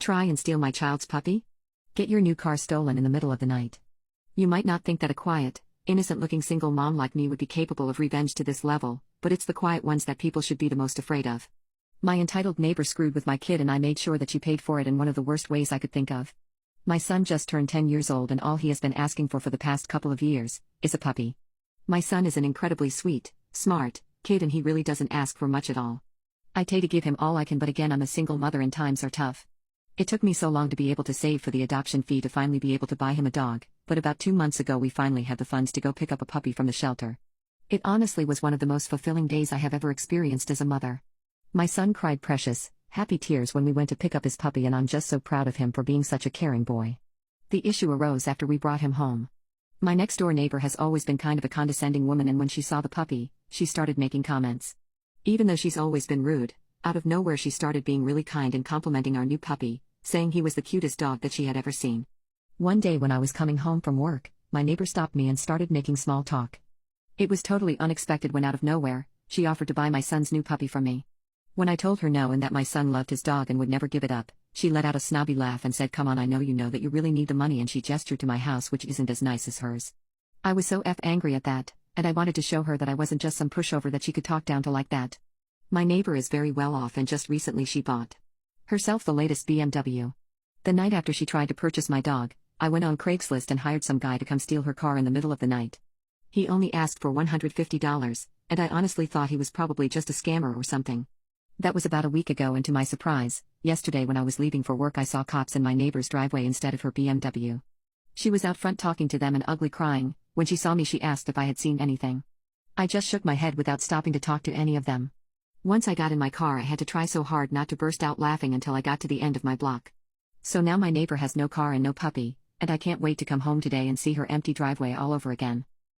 Try and steal my child's puppy? Get your new car stolen in the middle of the night. You might not think that a quiet, innocent-looking single mom like me would be capable of revenge to this level, but it's the quiet ones that people should be the most afraid of. My entitled neighbor screwed with my kid and I made sure that she paid for it in one of the worst ways I could think of. My son just turned 10 years old and all he has been asking for the past couple of years is a puppy. My son is an incredibly sweet, smart kid and he really doesn't ask for much at all. I try to give him all I can, but again I'm a single mother and times are tough. It took me so long to be able to save for the adoption fee to finally be able to buy him a dog, but about 2 months ago we finally had the funds to go pick up a puppy from the shelter. It honestly was one of the most fulfilling days I have ever experienced as a mother. My son cried precious, happy tears when we went to pick up his puppy and I'm just so proud of him for being such a caring boy. The issue arose after we brought him home. My next-door neighbor has always been kind of a condescending woman and when she saw the puppy, she started making comments. Even though she's always been rude, out of nowhere she started being really kind and complimenting our new puppy, saying he was the cutest dog that she had ever seen. One day when I was coming home from work, my neighbor stopped me and started making small talk. It was totally unexpected when out of nowhere, she offered to buy my son's new puppy from me. When I told her no and that my son loved his dog and would never give it up, she let out a snobby laugh and said, "Come on, I know that you really need the money," and she gestured to my house which isn't as nice as hers. I was so angry at that, and I wanted to show her that I wasn't just some pushover that she could talk down to like that. My neighbor is very well off and just recently she bought herself the latest BMW. The night after she tried to purchase my dog, I went on Craigslist and hired some guy to come steal her car in the middle of the night. He only asked for $150, and I honestly thought he was probably just a scammer or something. That was about a week ago and to my surprise, yesterday when I was leaving for work I saw cops in my neighbor's driveway instead of her BMW. She was out front talking to them and ugly crying. When she saw me she asked if I had seen anything. I just shook my head without stopping to talk to any of them. Once I got in my car I had to try so hard not to burst out laughing until I got to the end of my block. So now my neighbor has no car and no puppy, and I can't wait to come home today and see her empty driveway all over again.